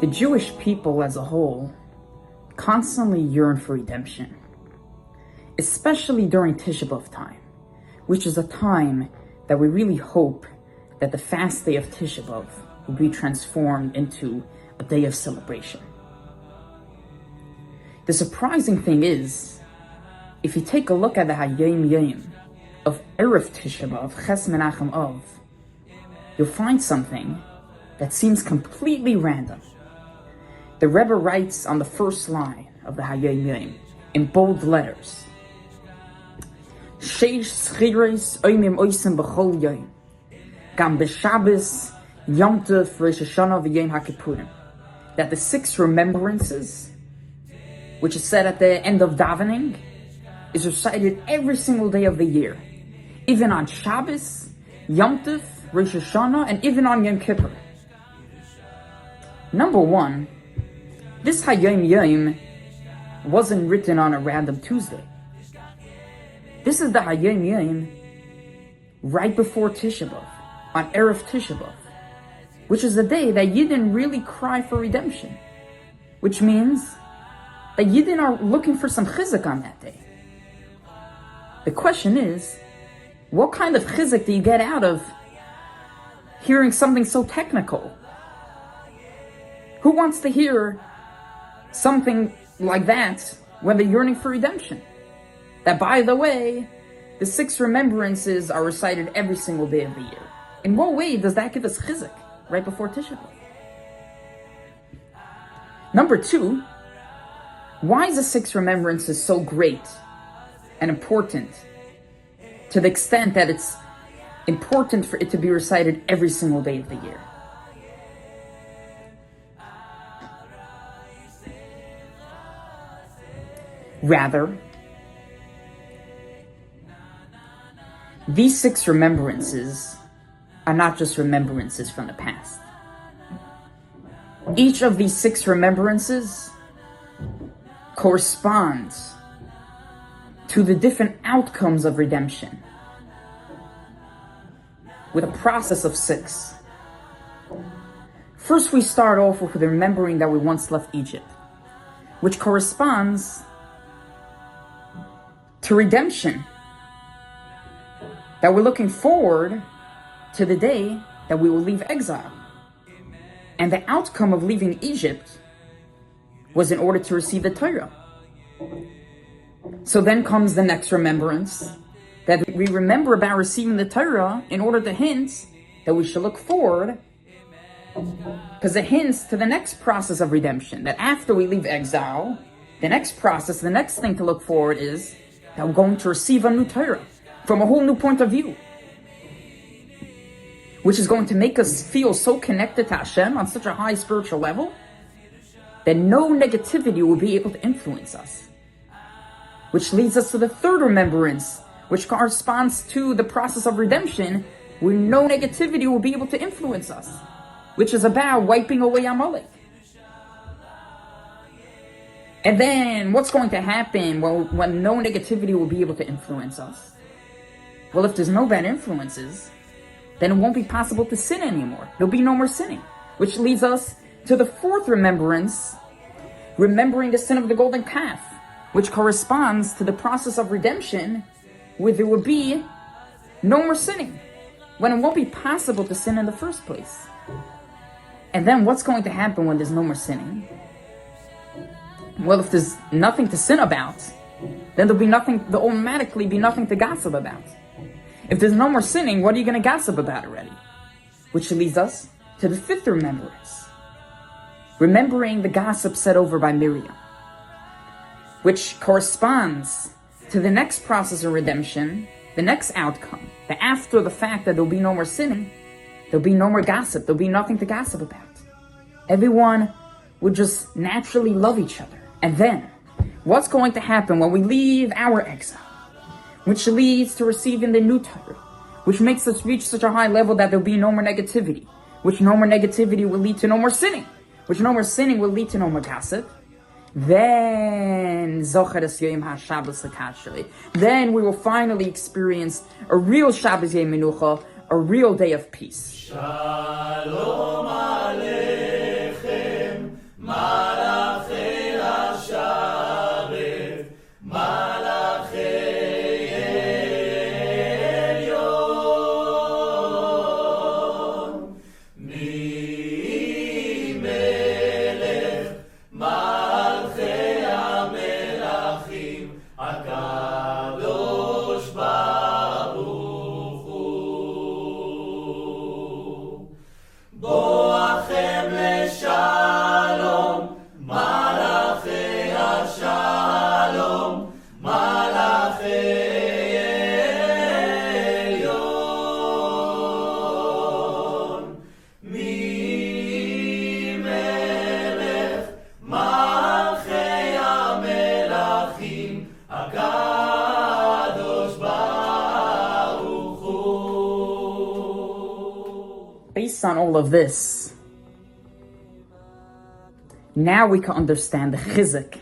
The Jewish people as a whole constantly yearn for redemption, especially during Tisha B'Av time, which is a time that we really hope that the fast day of Tisha B'Av will be transformed into a day of celebration. The surprising thing is, if you take a look at the Hayom Yom of Erev Tisha B'Av, Ches Menachem Av, you'll find something that seems completely random. The Rebbe writes on the first line of the Hayom Yom in bold letters, Sheish Schiros Oimim Oisem B'chol Yom, Gam B'Shabbos Yom Tov Rosh Hashanah V'Yom HaKippurim, that the 6 remembrances, which is said at the end of davening, is recited every single day of the year, even on Shabbos, Yom Tov, Rosh Hashanah, and even on Yom Kippur. Number one, this Hayom Yom wasn't written on a random Tuesday. This is the Hayom Yom right before Tisha B'Av, on Erev Tisha B'Av, which is the day that Yidden really cry for redemption, which means that Yidden are looking for some chizuk on that day. The question is, what kind of chizuk do you get out of hearing something so technical? Who wants to hear something like that when they're yearning for redemption? That, by the way, the 6 remembrances are recited every single day of the year. In what way does that give us chizuk right before Tisha B'Av? Number 2, why is the 6 remembrances so great and important to the extent that it's important for it to be recited every single day of the year? Rather, these 6 remembrances are not just remembrances from the past. Each of these 6 remembrances corresponds to the different outcomes of redemption with a process of 6. First, we start off with the remembering that we once left Egypt, which corresponds to redemption, that we're looking forward to the day that we will leave exile. And the outcome of leaving Egypt was in order to receive the Torah. So then comes the next remembrance, that we remember about receiving the Torah in order to hint that we should look forward, because it hints to the next process of redemption, that after we leave exile, the next process, the next thing to look forward is that we're going to receive a new Torah from a whole new point of view, which is going to make us feel so connected to Hashem on such a high spiritual level that no negativity will be able to influence us. Which leads us to the third remembrance, which corresponds to the process of redemption, where no negativity will be able to influence us, which is about wiping away Amalek. And then what's going to happen when no negativity will be able to influence us? Well, if there's no bad influences, then it won't be possible to sin anymore. There'll be no more sinning, which leads us to the fourth remembrance, remembering the sin of the golden calf, which corresponds to the process of redemption, where there will be no more sinning, when it won't be possible to sin in the first place. And then what's going to happen when there's no more sinning? Well, if there's nothing to sin about, then there'll automatically be nothing to gossip about. If there's no more sinning, what are you going to gossip about already? Which leads us to the fifth remembrance, remembering the gossip said over by Miriam, which corresponds to the next process of redemption, the next outcome, that after the fact that there'll be no more sinning, there'll be no more gossip, there'll be nothing to gossip about. Everyone would just naturally love each other. And then, what's going to happen when we leave our exile? Which leads to receiving the new Torah, which makes us reach such a high level that there'll be no more negativity, which no more negativity will lead to no more sinning, which no more sinning will lead to no more gossip. Then we will finally experience a real Shabbos Yom Menucha, a real day of peace. Shalom Aleichem. all of this, now we can understand the chizuk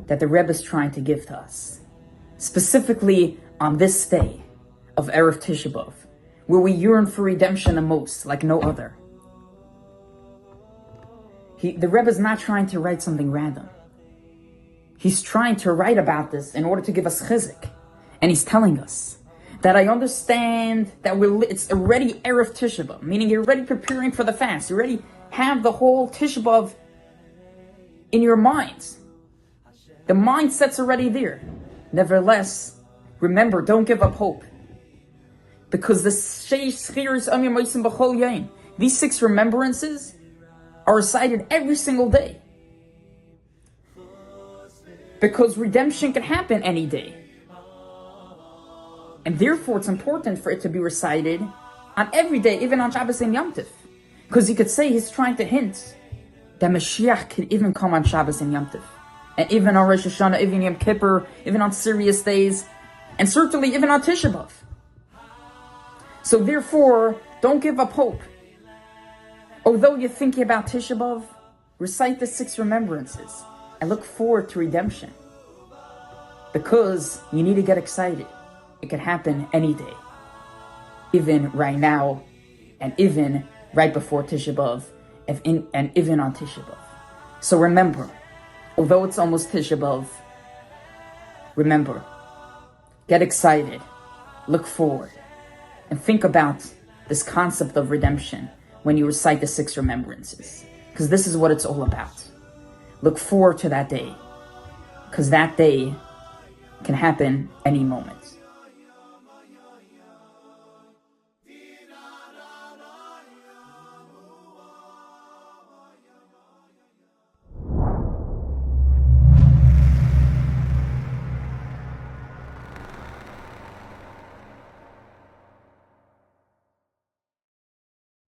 that the Rebbe is trying to give to us. Specifically on this day of Erev Tisha B'Av, where we yearn for redemption the most, like no other. The Rebbe is not trying to write something random. He's trying to write about this in order to give us chizuk. And he's telling us that I understand that it's already Erev Tisha B'Av, meaning you're already preparing for the fast. You already have the whole Tisha B'Av in your minds. The mindset's already there. Nevertheless, remember, don't give up hope. Because these 6 remembrances are recited every single day. Because redemption can happen any day. And therefore, it's important for it to be recited on every day, even on Shabbos and Yom Tov. Because you could say he's trying to hint that Mashiach can even come on Shabbos and Yom Tov. And even on Rosh Hashanah, even Yom Kippur, even on serious days, and certainly even on Tisha B'Av. So therefore, don't give up hope. Although you're thinking about Tisha B'Av, recite the 6 remembrances and look forward to redemption. Because you need to get excited. It can happen any day. Even right now, and even right before Tisha B'Av, and even on Tisha B'Av. So remember, although it's almost Tisha B'Av, remember, get excited, look forward, and think about this concept of redemption when you recite the 6 remembrances. Because this is what it's all about. Look forward to that day. Because that day can happen any moment.